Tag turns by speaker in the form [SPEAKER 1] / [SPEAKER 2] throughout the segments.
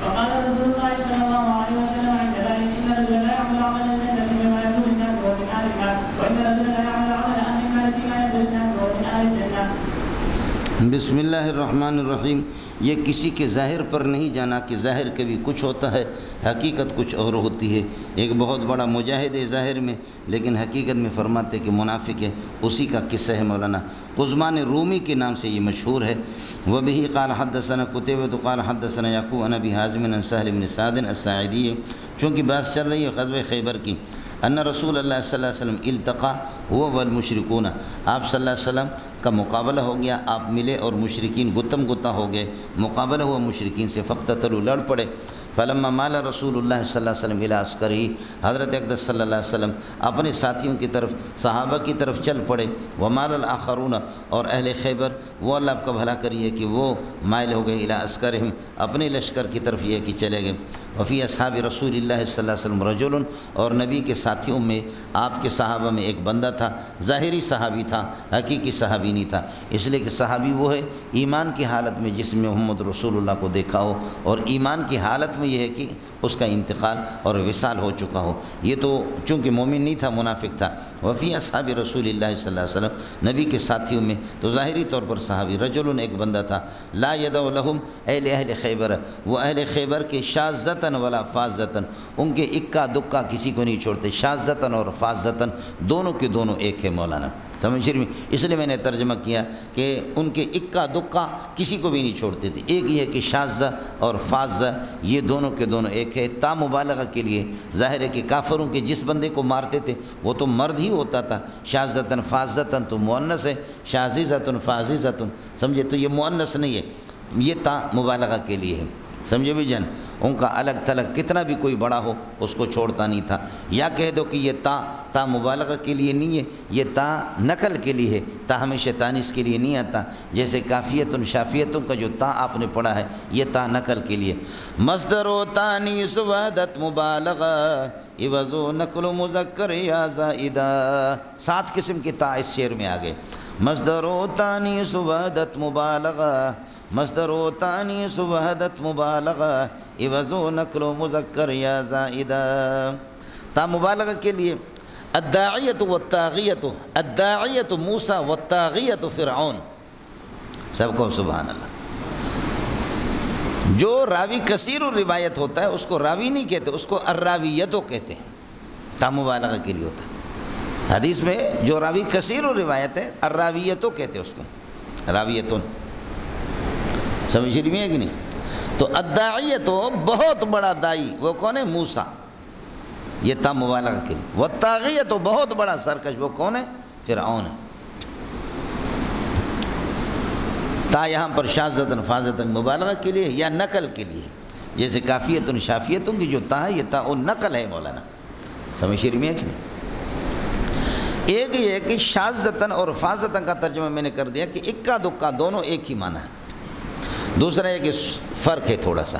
[SPEAKER 1] فقال رسول الله صلى الله عليه وسلم عند ذلك إن الرجل لا يعمل عمل الجنة بما يقول الناس وهو من أهل النار وإن الرجل لا يعمل عمل أهل النار بما يقول الناس وهو من أهل الجنة.
[SPEAKER 2] بسم اللہ الرحمن الرحیم. یہ کسی کے ظاہر پر نہیں جانا کہ ظاہر کبھی کچھ ہوتا ہے، حقیقت کچھ اور ہوتی ہے. ایک بہت بڑا مجاہد ہے ظاہر میں، لیکن حقیقت میں فرماتے کہ منافق ہے. اسی کا قصہ ہے مولانا قزمان رومی کے نام سے یہ مشہور ہے. وبه قال حدثنا قتيبة قال حدثنا يعقوب عن ابي حازم عن سهل بن سعد الساعدي. چونکہ بحث چل رہی ہے غزوہ خیبر کی. ان رسول اللہ صلی اللہ علیہ وسلم التقى هو والمشركون. آپ صلی اللہ علیہ وسلم کا مقابلہ ہو گیا، آپ ملے اور مشرکین گتم گتا ہو گئے. مقابلہ ہوا مشرکین سے، فاقتتلوا، لڑ پڑے. فلما مال رسول اللہ صلی اللہ علیہ وسلم الى عسکرہ، حضرت اقدس صلی اللہ علیہ وسلم اپنے ساتھیوں کی طرف، صحابہ کی طرف چل پڑے. ومال الاخرون، اور اہل خیبر وہ اللہ آپ کا بھلا کریے کہ وہ مائل ہو گئے الى عسکرہم، اپنے لشکر کی طرف یہ کہ چلے گئے. وفی اصحاب رسول اللہ صلی اللہ علیہ وسلم رجل، اور نبی کے ساتھیوں میں، آپ کے صحابہ میں ایک بندہ تھا، ظاہری صحابی تھا، حقیقی صحابی نہیں تھا. اس لیے کہ صحابی وہ ہے ایمان کی حالت میں جس میں محمد رسول اللہ کو دیکھا ہو، اور ایمان کی حالت میں یہ ہے کہ اس کا انتقال اور وصال ہو چکا ہو. یہ تو چونکہ مومن نہیں تھا، منافق تھا. وفی اصحاب رسول اللہ صلی اللہ علیہ وسلم، نبی کے ساتھیوں میں تو ظاہری طور پر صحابی، رجل، ایک بندہ تھا. لا يدع لهم، اہل خیبر، وہ اہل خیبر کے شاذتاً ولا فاذتاً، ان کے اکا دکا کسی کو نہیں چھوڑتے. شاذتاً اور فاذتاً دونوں کے دونوں ایک ہے مولانا، سمجھ رہی. اس لیے میں نے ترجمہ کیا کہ ان کے اکا دکا کسی کو بھی نہیں چھوڑتے تھے. ایک یہ ہے کہ شاذہ اور فاذہ یہ دونوں کے دونوں ایک ہے. تا مبالغہ کے لیے ظاہر ہے کہ کافروں کے جس بندے کو مارتے تھے وہ تو مرد ہی ہوتا تھا. شاذتاً فاذتاً تو مؤنث ہے، شاذزتاً فاذزتاً، سمجھے، تو یہ مؤنث نہیں ہے، یہ تا مبالغہ کے لیے ہے. سمجھے بھی جان، ان کا الگ تھلگ کتنا بھی کوئی بڑا ہو اس کو چھوڑتا نہیں تھا. یا کہہ دو کہ یہ تا مبالغہ کے لیے نہیں ہے، یہ تا نقل کے لیے ہے. تا ہمیشہ تانیث کے لیے نہیں آتا. جیسے کافیت شافیتوں کا جو تا آپ نے پڑھا ہے یہ تا نقل کے لیے. مصدر و تانیث وحدت مبالغہ عوض و نقل و مذکر یا زائدہ. 7 قسم کی تا اس شعر میں آ گئے. مصدر و تانیث وحدت مبالغہ، مصدر و تانیث وحدت مبالغہ عوض و نقل و مذکر یا زائدہ. تا مبالغہ کے لیے الداعیۃ والطاغیۃ، الداعیۃ موسیٰ والطاغیۃ فرعون. سب کو سبحان اللہ. جو راوی کثیر الروایت ہوتا ہے اس کو راوی نہیں کہتے، اس کو الراویتو کہتے ہیں. تا مبالغہ کے لیے ہوتا ہے. حدیث میں جو راوی کثیر الروایت ہے الراویتو کہتے ہیں اس کو، راویتون. سمجھ رہی ہے کہ نہیں؟ تو الداعیۃ بہت بڑا دائی، وہ کون ہے؟ موسیٰ، یہ تا مبالغہ کے لیے. والطاغیۃ بہت بڑا سرکش، وہ کون ہے؟ فرعون ہے. تا یہاں پر شاذتاً فاذتاً مبالغہ کے لیے یا نقل کے لیے. جیسے کافیتن شافیتوں کی جو تا ہے یہ تا نقل ہے مولانا. سمجھ رہی ہے کہ نہیں؟ ایک یہ ہے کہ شاذتاً اور فاذتاً کا ترجمہ میں نے کر دیا کہ اکا دکا دونوں ایک ہی معنی ہے. دوسرا یہ کہ فرق ہے تھوڑا سا.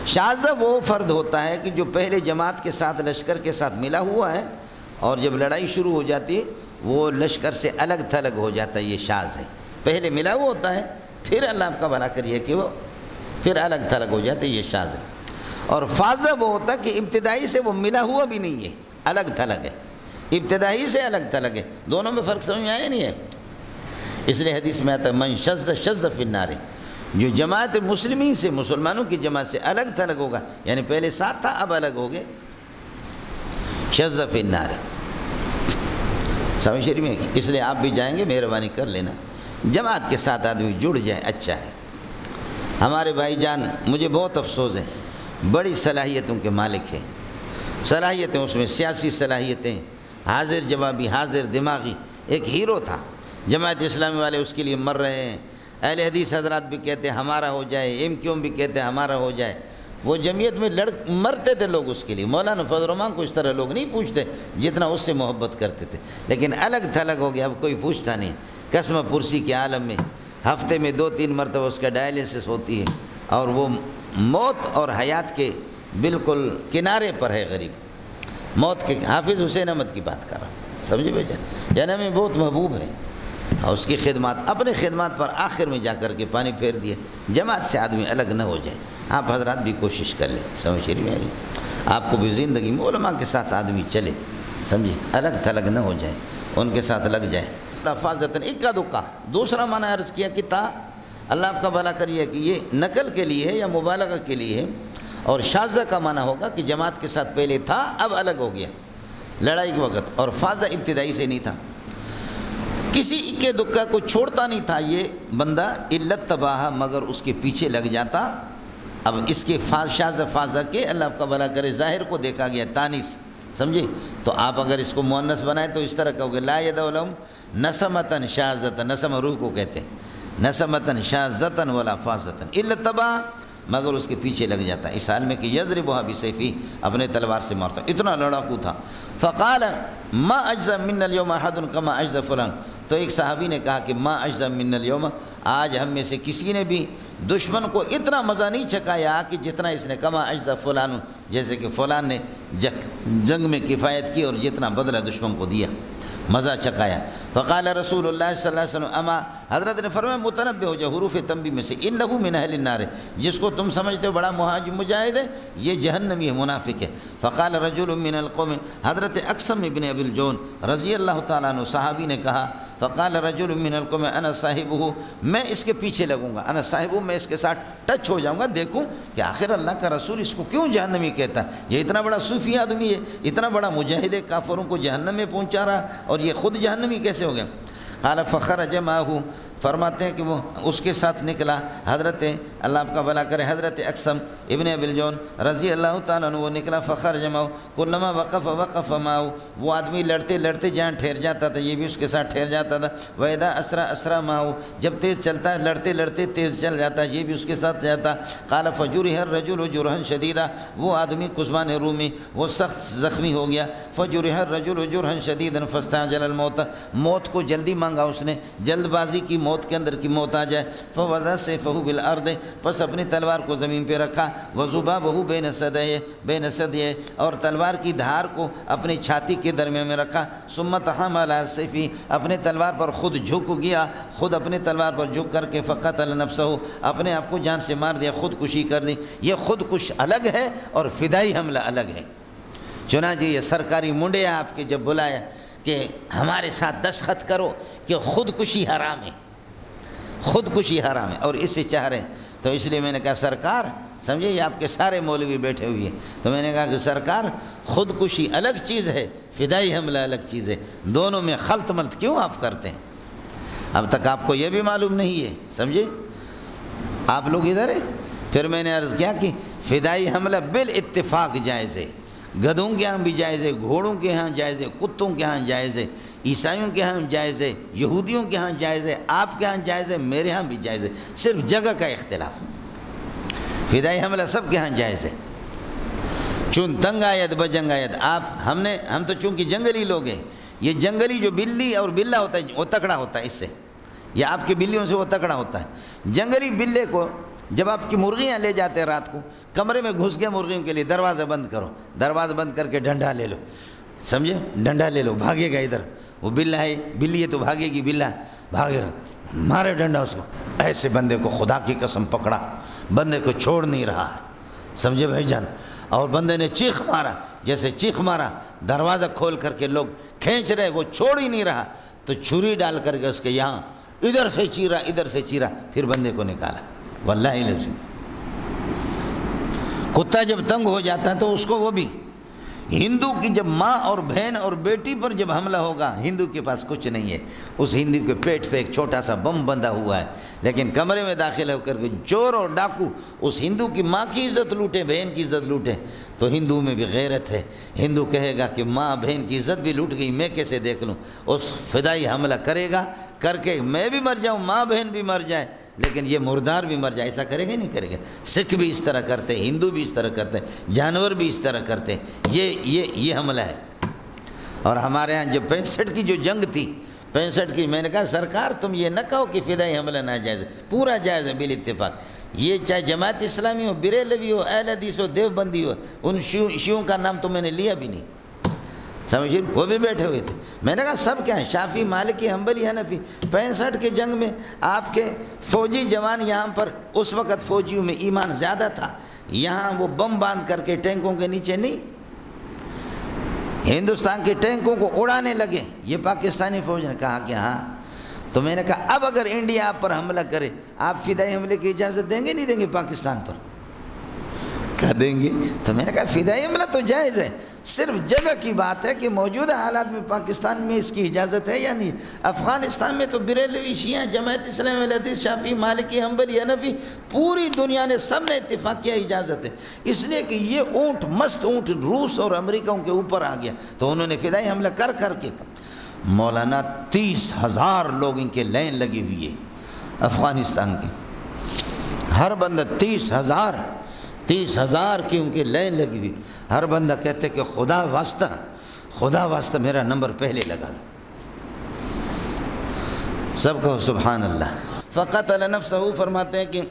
[SPEAKER 2] شاذہ وہ فرد ہوتا ہے کہ جو پہلے جماعت کے ساتھ، لشکر کے ساتھ ملا ہوا ہے، اور جب لڑائی شروع ہو جاتی ہے وہ لشکر سے الگ تھلگ ہو جاتا ہے. یہ شاذ ہے. پہلے ملا ہوا ہوتا ہے، پھر اللہ آپ کا بھلا کریے کہ وہ پھر الگ تھلگ ہو جاتا ہے. یہ شاذ ہے. اور فاذہ وہ ہوتا ہے کہ ابتدائی سے وہ ملا ہوا بھی نہیں ہے، الگ تھلگ ہے. ابتدائی سے الگ تھلگ ہے. دونوں میں فرق سمجھ میں آیا نہیں ہے؟ اس لیے حدیث میں آتا ہے من شذ شذ فی النار. جو جماعت مسلمین سے، مسلمانوں کی جماعت سے الگ تھلگ ہوگا، یعنی پہلے ساتھ تھا اب الگ ہو گئے، شذ فی النار. سمجھ رہی ہے؟ اس لیے آپ بھی جائیں گے مہربانی کر لینا، جماعت کے ساتھ آدمی جڑ جائے اچھا ہے. ہمارے بھائی جان، مجھے بہت افسوس ہے، بڑی صلاحیتوں کے مالک ہیں. صلاحیتیں اس میں سیاسی صلاحیتیں، حاضر جوابی، حاضر دماغی. ایک ہیرو تھا، جماعت اسلامی والے اس کے لیے مر رہے ہیں. اہل حدیث حضرات بھی کہتے ہیں ہمارا ہو جائے، ایم کیوں بھی کہتے ہیں ہمارا ہو جائے. وہ جمعیت میں مرتے تھے لوگ اس کے لیے. مولانا فضل الرحمان کو اس طرح لوگ نہیں پوچھتے جتنا اس سے محبت کرتے تھے. لیکن الگ تھلگ ہو گیا، اب کوئی پوچھتا نہیں. قسم پرسی کے عالم میں ہفتے میں 2-3 مرتبہ اس کا ڈائلیسس ہوتی ہے، اور وہ موت اور حیات کے بالکل کنارے پر ہے. غریب موت کے. حافظ حسین احمد کی بات کر رہا ہوں، سمجھے بھائی جان؟ یعنی ہمیں بہت محبوب ہے. اور اس کی خدمات، اپنے خدمات پر آخر میں جا کر کے پانی پھیر دیا، جماعت سے آدمی الگ نہ ہو جائے۔ آپ حضرات بھی کوشش کر لیں، سمجھ شریف میں آئی، آپ کو بھی زندگی میں علماء کے ساتھ آدمی چلے، سمجھے، الگ تھلگ نہ ہو جائے، ان کے ساتھ لگ جائے۔ حفاظتاً اکا دکا، دوسرا معنی عرض کیا کہ تا، اللہ آپ کا بھلا کریے کہ یہ نقل کے لیے ہے یا مبالغہ کے لیے ہے، اور شاذہ کا معنی ہوگا کہ جماعت کے ساتھ پہلے تھا اب الگ ہو گیا لڑائی کے وقت، اور فاضہ ابتدائی سے نہیں تھا، کسی اکے دکا کو چھوڑتا نہیں تھا یہ بندہ، علت تباہ، مگر اس کے پیچھے لگ جاتا۔ اب اس کے شاذہ فاضہ کے اللہ آپ کا بھلا کرے ظاہر کو دیکھا گیا تانیث، سمجھے، تو آپ اگر اس کو مؤنث بنائیں تو اس طرح کہو گے لا یدع لهم نسمۃ شاذۃ، نسم روح کو کہتے ہیں، نسمۃ شاذۃ ولا فاضۃ الا تبع، مگر اس کے پیچھے لگ جاتا اس حال میں کہ یضربها بسیفہ، اپنے تلوار سے مارتا، اتنا لڑاکو تھا۔ فقال ما اجزا منا اليوم احد كما اجزا فلان، تو ایک صحابی نے کہا کہ ما اجزا منا اليوم، آج ہم میں سے کسی نے بھی دشمن کو اتنا مزہ نہیں چکایا کہ جتنا اس نے کما اجزا فلان، جیسے کہ فلان نے جنگ میں کفایت کی اور جتنا بدلہ دشمن کو دیا، مزہ چکایا۔ فقال رسول اللہ صلی اللہ علیہ وسلم اما، حضرت نے فرمایا متنبہ ہو جا، حروف تنبیہ میں سے، انہ من اہل النار، جس کو تم سمجھتے ہو بڑا مجاہد ہے یہ جہنمی ہے، منافق ہے۔ فقال رجل من القوم، حضرت اقسم ابن ابی الجون رضی اللہ تعالیٰ عنہ صحابی نے کہا، فقال رجل من القوم انا صاحبہ، میں اس کے پیچھے لگوں گا، انا صاحبہ، میں اس کے ساتھ ٹچ ہو جاؤں گا، دیکھوں کہ آخر اللہ کا رسول اس کو کیوں جہنمی کہتا ہے، یہ اتنا بڑا صوفی آدمی ہے، اتنا بڑا مجاہد ہے، کافروں کو جہنم میں پہنچا رہا، اور یہ خود جہنمی کیسے ہو گیا؟ قال فخرج معه، فرماتے ہیں کہ وہ اس کے ساتھ نکلا، حضرت اللہ آپ کا بھلا کرے حضرت اقسم ابن ابی الجون رضی اللہ تعالیٰ عنہ، وہ نکلا، فخرج معه کلما وقف معه، وہ آدمی لڑتے لڑتے جہاں ٹھہر جاتا تھا یہ بھی اس کے ساتھ ٹھہر جاتا تھا، واذا اسرع معه، جب تیز چلتا ہے لڑتے لڑتے تیز چل جاتا ہے یہ بھی اس کے ساتھ جاتا۔ قال فجرح الرجل جرحا شدیدا، وہ آدمی قزمان رومی وہ سخت زخمی ہو گیا، فجرح الرجل جرحا شدیدا فاستعجل الموت، موت کو جلدی مانگا اس نے، جلد بازی کی موت کے اندر کی موت آ جائے۔ فوضع سیفہ بالارض، پس اپنی تلوار کو زمین پہ رکھا، وذبابہ بین صدیہ، اور تلوار کی دھار کو اپنی چھاتی کے درمیان میں رکھا، ثم تحمل علی سیفہ، اپنے تلوار پر خود جھک گیا، خود اپنے تلوار پر جھک کر کے فقتل نفسہ، اپنے آپ کو جان سے مار دیا، خودکشی کر لی۔ یہ خودکش الگ ہے اور فدائی حملہ الگ ہے۔ چنانچہ یہ سرکاری منڈے آپ کے جب بلایا کہ ہمارے ساتھ دستخط کرو کہ خودکشی حرام ہے، خودکشی حرام ہے، اور اس سے چاہ رہے ہیں، تو اس لیے میں نے کہا سرکار، سمجھے، یہ آپ کے سارے مولوی بیٹھے ہوئے ہیں، تو میں نے کہا کہ سرکار خودکشی الگ چیز ہے، فدائی حملہ الگ چیز ہے، دونوں میں خلط ملط کیوں آپ کرتے ہیں؟ اب تک آپ کو یہ بھی معلوم نہیں ہے، سمجھے، آپ لوگ ادھر ہیں۔ پھر میں نے عرض کیا کہ فدائی حملہ بالاتفاق جائز ہے، گدھوں کے ہاں بھی جائز ہے، گھوڑوں کے ہاں جائز ہے، کتوں کے ہاں جائز ہے، عیسائیوں کے ہاں جائز ہے، یہودیوں کے ہاں جائز ہے، آپ کے ہاں جائز ہے، میرے ہاں بھی جائز ہے، صرف جگہ کا اختلاف۔ فدائی حملہ سب کے ہاں جائز ہے، چون تنگ آیت بجنگ آیت، ہم تو چونکہ جنگلی لوگ ہیں، یہ جنگلی جو بلی اور بلہ ہوتا ہے وہ تکڑا ہوتا ہے اس سے، یا آپ کی بلیوں سے وہ تکڑا ہوتا ہے۔ جنگلی بلے کو جب آپ کی مرغیاں لے جاتے ہیں رات کو، کمرے میں گھس گئے مرغیوں کے لیے، دروازہ بند کرو، دروازہ بند کر کے ڈنڈا لے لو، سمجھے، ڈنڈا لے لو، بھاگے گا ادھر، وہ بلہ ہے، بلی ہے تو بھاگے گی، بلہ بھاگے گا، مارے ڈنڈا اس کو، ایسے بندے کو خدا کی قسم پکڑا، بندے کو چھوڑ نہیں رہا ہے، سمجھے بھائی جان، اور بندے نے چیخ مارا، جیسے چیخ مارا، دروازہ کھول کر کے لوگ کھینچ رہے، وہ چھوڑ ہی نہیں رہا، تو چھری ڈال کر کے اس کے یہاں ادھر سے چیرا، ادھر سے چیرا، پھر بندے کو نکالا۔ واللہ لازم کتا جب تنگ ہو جاتا ہے تو اس کو، وہ بھی ہندو کی جب ماں اور بہن اور بیٹی پر جب حملہ ہوگا، ہندو کے پاس کچھ نہیں ہے، اس ہندو کے پیٹ پہ ایک چھوٹا سا بم بندھا ہوا ہے، لیکن کمرے میں داخل ہو کر کے چور اور ڈاکو اس ہندو کی ماں کی عزت لوٹے، بہن کی عزت لوٹے، تو ہندو میں بھی غیرت ہے، ہندو کہے گا کہ ماں بہن کی عزت بھی لوٹ گئی، میں کیسے دیکھ لوں، اس فدائی حملہ کرے گا، کر کے میں بھی مر جاؤں، ماں بہن بھی مر جائے، لیکن یہ مردار بھی مر جائے، ایسا کرے گا نہیں کرے گا۔ سکھ بھی اس طرح کرتے ہیں، ہندو بھی اس طرح کرتے ہیں، جانور بھی اس طرح کرتے ہیں، یہ حملہ ہے۔ اور ہمارے ہاں جب 65 کی جو جنگ تھی، 65 کی، میں نے کہا سرکار تم یہ نہ کہو کہ فدائی حملہ ناجائز ہے، پورا جائز ہے بالاتفاق، یہ چاہے جماعت اسلامی ہو، بریلوی ہو، اہل حدیث ہو، دیوبندی ہو، ان شیعوں کا نام تو میں نے لیا بھی نہیں، سمجھے، وہ بھی بیٹھے ہوئے تھے۔ میں نے کہا سب کیا ہیں، شافعی، مالکی، حنبلی، حنفی۔ 65 کے جنگ میں آپ کے فوجی جوان یہاں پر، اس وقت فوجیوں میں ایمان زیادہ تھا، یہاں وہ بم باندھ کر کے ٹینکوں کے نیچے نہیں، ہندوستان کے ٹینکوں کو اڑانے لگے۔ یہ پاکستانی فوج نے کہا کہ ہاں۔ تو میں نے کہا اب اگر انڈیا آپ پر حملہ کرے، آپ فدائی حملے کی اجازت دیں گے نہیں دیں گے پاکستان پر؟ کہا دیں گے۔ تو میں نے کہا فدائی حملہ تو جائز ہے، صرف جگہ کی بات ہے کہ موجودہ حالات میں پاکستان میں اس کی اجازت ہے یا نہیں۔ افغانستان میں تو بریلوی، شیعہ، جماعت اسلامی، اہل حدیث، شافعی، مالکی، حنبلی، حنفی، پوری دنیا نے سب نے اتفاق کیا اجازت ہے، اس لیے کہ یہ اونٹ، مست اونٹ روس اور امریکہ کے اوپر آ گیا، تو انہوں نے فدائی حملہ کر کے مولانا 30,000 لوگ ان کے لائن لگی ہوئی ہے افغانستان کی، ہر بندہ 30,000 کی ان کی لائن لگی ہوئی، ہر بندہ کہتے کہ خدا واسطہ میرا نمبر پہلے لگا دو۔ سب کہو سبحان اللہ۔ فقتل نفسہ، فرماتے ہیں کہ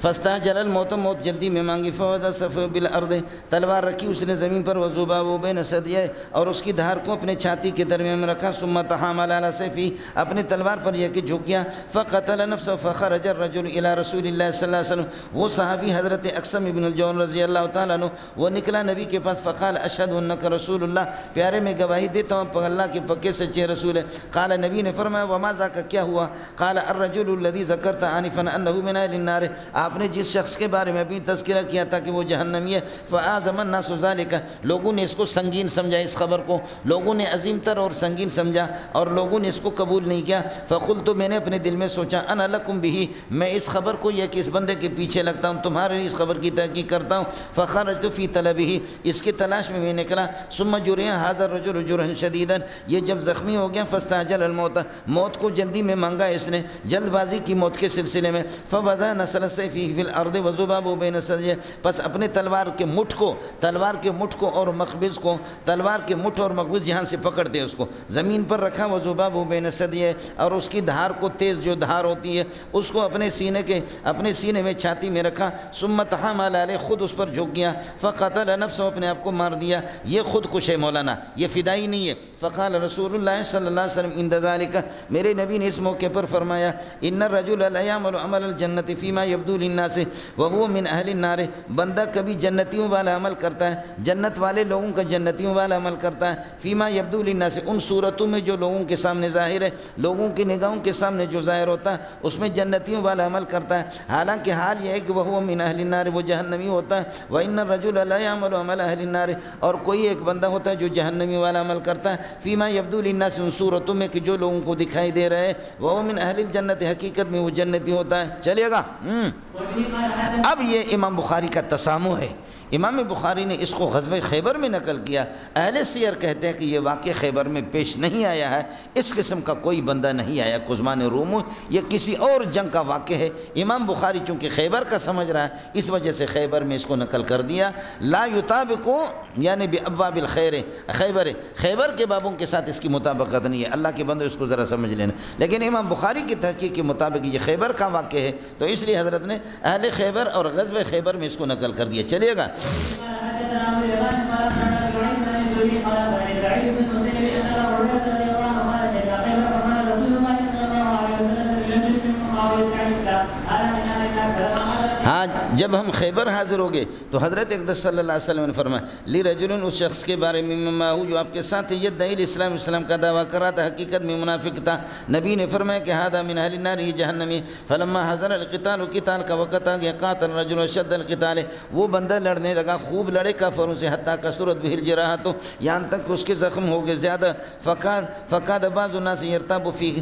[SPEAKER 2] فاستعجل الموت، موت جلدی میں مانگی، فوضع صفو بالارض، تلوار رکھی اس نے زمین پر، وذبابہ بین ثدیہ، اور اس کی دھار کو اپنے چھاتی کے درمیان میں رکھا، ثم تحامل علی سیفہ، اپنے تلوار پر یہ کہ جھک گیا، فقتل نفسہ، فخرج الرجل الی رسول اللہ صلی اللہ علیہ وسلم، وہ صحابی حضرت اقسم بن الجون رضی اللہ تعالیٰ عنہ، وہ نکلا نبی کے پاس، فقال اشہد انک رسول اللہ، پیارے میں گواہی دیتا ہوں اللہ کے پکے سچے رسول ہے۔ قال، نبی نے فرمایا، وما ذاک، کیا ہوا؟ قال الرجل الذی ذکرت آنفا انہ من اہل النار، آپ نے جس شخص کے بارے میں ابھی تذکرہ کیا تھا کہ وہ جہنمی ہے، فاعظم الناس ذلک، لوگوں نے اس کو سنگین سمجھا، اس خبر کو لوگوں نے عظیم تر اور سنگین سمجھا، اور لوگوں نے اس کو قبول نہیں کیا۔ فقلت، میں نے اپنے دل میں سوچا، انا لکم بہ، میں اس خبر کو، یہ کہ اس بندے کے پیچھے لگتا ہوں، تمہارے لیے اس خبر کی تحقیق کرتا ہوں۔ فخرجت فی طلبہ، اس کی تلاش میں نکلا۔ ثم جرح ھذا الرجل جرحا شدیدا، یہ جب زخمی ہو گیا، فاستعجل الموت، موت کو جلدی میں مانگا اس نے، جلد بازی کی موت کے سلسلے میں۔ فوضع نسل سیفہ فی الارض وذبابہ بین ثدیہ، پس اپنے تلوار کے مٹھ کو اور مقبض کو، تلوار کے مٹھ اور مقبض جہاں سے پکڑتے ہیں اس کو زمین پر رکھا، وذبابہ بین ثدیہ، اور اس کی دھار کو، تیز جو دھار ہوتی ہے اس کو اپنے سینے میں، چھاتی میں رکھا۔ ثم تحامل علیہ، خود اس پر جھک گیا، فقتل نفسہ، اپنے آپ کو مار دیا۔ یہ خود کش ہے مولانا، یہ فدائی نہیں ہے۔ فقال رسول اللہ صلی اللہ علیہ وسلم عند ذلک، میرے نبی نے اس موقع پر فرمایا، ان الرجل لا يعمل عمل الجنة فيما يبدو للناس وهو من اہل النار، بندہ کبھی جنتیوں والا عمل کرتا ہے، جنت والے لوگوں کا جنتیوں والا عمل کرتا ہے، فیما یبدو للناس، ان صورتوں میں جو لوگوں کے سامنے ظاہر ہے، لوگوں کی نگاہوں کے سامنے جو ظاہر ہوتا ہے اس میں جنتیوں والا عمل کرتا ہے، حالانکہ حال یہ ہے کہ وہ من اہل النار، وہ جہنمی ہوتا ہے۔ وان الرجل لا يعمل عمل اہل النار، اور کوئی ایک بندہ ہوتا ہے جو جہنمی والا عمل کرتا ہے، فیما یبدو للناس، ان صورتوں میں کہ جو لوگوں کو دکھائی دے رہے ہیں، وہ من اہل الجنت، حقیقت میں وہ جنتی ہوتا ہے۔ چلیے گا اب یہ امام بخاری کا تسامح ہے۔ امام بخاری نے اس کو غزوہ خیبر میں نقل کیا۔ اہل سیر کہتے ہیں کہ یہ واقعہ خیبر میں پیش نہیں آیا ہے، اس قسم کا کوئی بندہ نہیں آیا قزمان روم، یہ کسی اور جنگ کا واقعہ ہے۔ امام بخاری چونکہ خیبر کا سمجھ رہا ہے، اس وجہ سے خیبر میں اس کو نقل کر دیا۔ لا یطابق یعنی بابواب الخیر، خیبر کے بابوں کے ساتھ اس کی مطابقت نہیں ہے، اللہ کے بندو اس کو ذرا سمجھ لینا۔ لیکن امام بخاری کی تحقیق کے مطابق یہ خیبر کا واقعہ ہے، تو اس لیے حضرت نے اہل خیبر اور غزوہ خیبر میں اس کو نقل کر دیا۔ چلیے گا ہاں، جب ہم خیبر حاضر ہو گئے تو حضرت اقدس صلی اللہ علیہ وسلم نے فرمایا، لی رجل، اس شخص کے بارے میں، مما جو آپ کے ساتھ یدعی الاسلام، اسلام کا دعویٰ کر رہا تھا، حقیقت میں منافق تھا۔ نبی نے فرمایا کہ ھذا من اہل النار، یہ جہنمی۔ فلما حضر القتال، قتال کا وقت آ گیا، قاتل الرجل شد القتال، وہ بندہ لڑنے لگا، خوب لڑے کافروں سے، حتیٰ کثرت بہ الجراحۃ، یہاں تک کہ اس کے زخم ہو گئے زیادہ۔ فقاد بعض الناس یرتاب فیہ،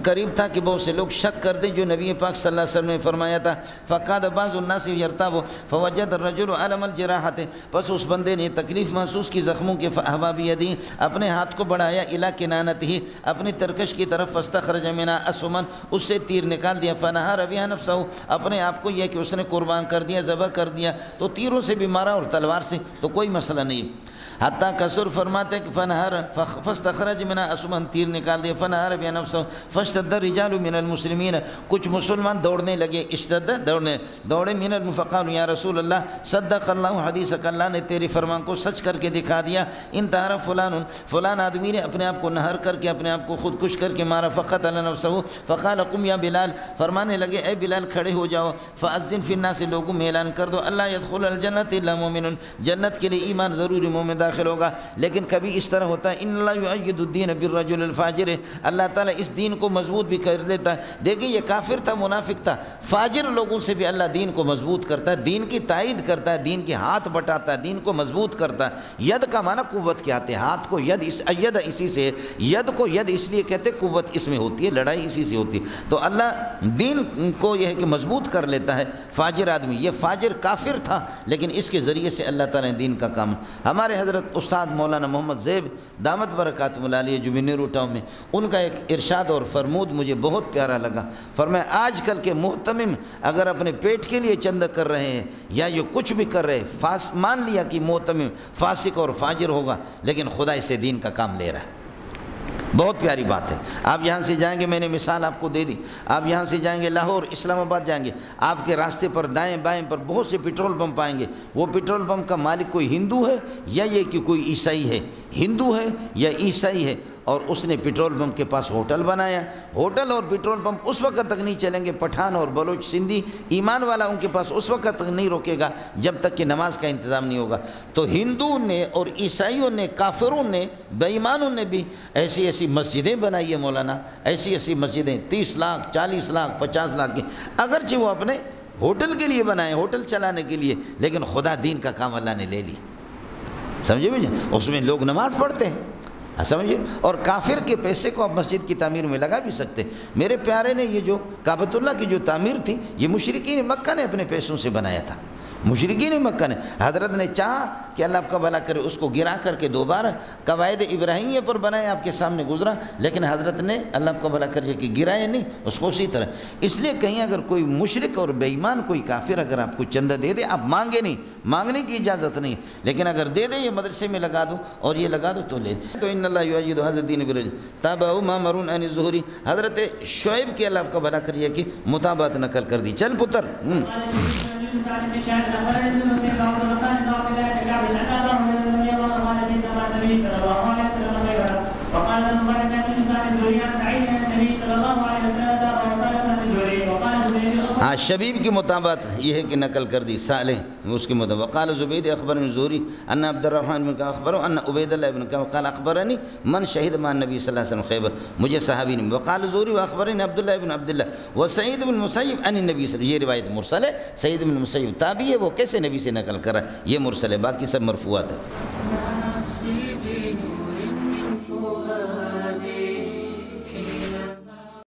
[SPEAKER 2] قریب تھا کہ بہت سے لوگ شک کر دیں جو نبی پاک صلی اللہ علیہ وسلم نے فرمایا تھا۔ فقاد بعض الناس یرتاب فوجد الرجل علم الجراحۃ، پس اس بندے نے تکلیف محسوس کی زخموں کے، فاہوا بیدی، اپنے ہاتھ کو بڑھایا، الی کنانتہ، اپنی ترکش کی طرف، فاستخرج منہا اسہما، اس سے تیر نکال دیا، فنہر بہا نفسہ، اپنے آپ کو یہ کہ اس نے قربان کر دیا، ذبح کر دیا، تو تیروں سے بھی مارا اور تلوار سے، تو کوئی مسئلہ نہیں۔ حتیٰ کسر فرماتے کہ فنہر فاستخرج منها اسمن، تیر نکال دیا، فنہر بنفسه فاشتد الرجال من المسلمین، کچھ مسلمان دوڑنے لگے، اشتد دوڑے، من فقالوا یا رسول اللہ صدق اللہ حدیثک، اللہ نے تیری فرمان کو سچ کر کے دکھا دیا، انتہر فلان آدمی نے اپنے آپ کو نہر کر کے اپنے آپ کو خودکش کر کے مارا، فقتل نفسه فقال قم یا بلال، فرمانے لگے اے بلال کھڑے ہو جاؤ، فاذن فی الناس، لوگوں میں اعلان کر دو اللہ يدخل الجنت الا مومن، جنت کے لیے ایمان ضروری مومن داخل ہوگا۔ لیکن کبھی اس طرح ہوتا ہے ان اللہ یؤید الدین بالرجل الفاجر، اللہ تعالیٰ اس دین کو مضبوط بھی کر دیتا ہے۔ دیکھیں یہ کافر تھا، منافق تھا، فاجر لوگوں سے بھی اللہ دین کو مضبوط کرتا ہے، دین کی تائید کرتا ہے، دین کے ہاتھ بٹاتا ہے، دین کو مضبوط کرتا ہے۔ ید کا معنی قوت کے آتے، ہاتھ کو ید، ید اسی سے، ید کو ید اس لیے کہتے قوت اس میں ہوتی ہے، لڑائی اسی سے ہوتی ہے۔ تو اللہ دین کو یہ ہے کہ مضبوط کر لیتا ہے۔ فاجر آدمی، یہ فاجر کافر تھا لیکن اس کے ذریعے سے اللہ تعالیٰ نے دین کا کام۔ ہمارے حضرت استاد مولانا محمد زیب دامت برکاتہم العالیہ جو نیرو ٹاؤن میں، ان کا ایک ارشاد اور فرمود مجھے بہت پیارا لگا۔ فرمایا آج کل کے محتمم اگر اپنے پیٹ کے لیے چندہ کر رہے ہیں یا یہ کچھ بھی کر رہے، مان لیا کہ محتمم فاسق اور فاجر ہوگا لیکن خدا اسے دین کا کام لے رہا ہے۔ بہت پیاری بات ہے۔ آپ یہاں سے جائیں گے، میں نے مثال آپ کو دے دی، آپ یہاں سے جائیں گے لاہور اسلام آباد جائیں گے، آپ کے راستے پر دائیں بائیں پر بہت سے پیٹرول پمپ پائیں گے۔ وہ پیٹرول پمپ کا مالک کوئی ہندو ہے یا یہ کہ کوئی عیسائی ہے، ہندو ہے یا عیسائی ہے، اور اس نے پیٹرول پمپ کے پاس ہوٹل بنایا۔ ہوٹل اور پیٹرول پمپ اس وقت تک نہیں چلیں گے، پٹھان اور بلوچ سندھی ایمان والا ان کے پاس اس وقت تک نہیں روکے گا جب تک کہ نماز کا انتظام نہیں ہوگا۔ تو ہندوؤں نے اور عیسائیوں نے، کافروں نے، بے ایمانوں نے بھی ایسی ایسی مسجدیں بنائی ہیں مولانا، ایسی ایسی مسجدیں 30 لاکھ 40 لاکھ 50 لاکھ کی، اگرچہ وہ اپنے ہوٹل کے لیے بنائے، ہوٹل چلانے کے لیے، لیکن خدا دین کا کام اللہ نے لے لیا۔ سمجھے بھائی؟ اس میں لوگ نماز پڑھتے ہیں، سمجھے، اور کافر کے پیسے کو آپ مسجد کی تعمیر میں لگا بھی سکتے۔ میرے پیارے نے یہ جو کعبۃ اللہ کی جو تعمیر تھی، یہ مشرکین مکہ نے اپنے پیسوں سے بنایا تھا۔ مشرکین مکہ نے، حضرت نے چاہا کہ اللہ آپ کا بھلا کرے، اس کو گرا کر کے دوبارہ قواعد ابراہیمیہ پر بنائے، آپ کے سامنے گزرا، لیکن حضرت نے اللہ آپ کا بھلا کرے کہ گرائے نہیں اس کو اسی طرح۔ اس لیے کہیں اگر کوئی مشرک اور بے ایمان کوئی کافر اگر آپ کو چندہ دے دے، آپ مانگے نہیں، مانگنے کی اجازت نہیں، لیکن اگر دے دے یہ مدرسے میں لگا دو اور یہ لگا دو تو لے۔ تو ان اللہ یؤید ھذا الدین بالرجل تابعوا ما مرون عن الزہری، حضرت شعیب کے اللہ آپ کا بھلا کریے کہ مطابقت نقل کر دی۔ چل پتر ہاں، شبیب کی مطابقت یہ ہے کہ نقل کر دی، صالح اس کی مطابقت۔ وقال زبید اخبرنی زہری ان عبد الرحمن بن کعب اخبره ان عبید اللہ بن کعب قال اخبرنی من شہد مع النبی صلی اللہ علیہ وسلم خیبر، مجھے صحابی نے۔ وقال زہری واخبرنی عبداللہ بن عبداللہ وسعید بن مسیب عن النبی صلی اللہ علیہ وسلم، یہ روایت مرسل ہے، سعید بن مسیب تابعی ہے، وہ کیسے نبی سے نقل کرا، یہ مرسل ہے، باقی سب مرفوعات ہے۔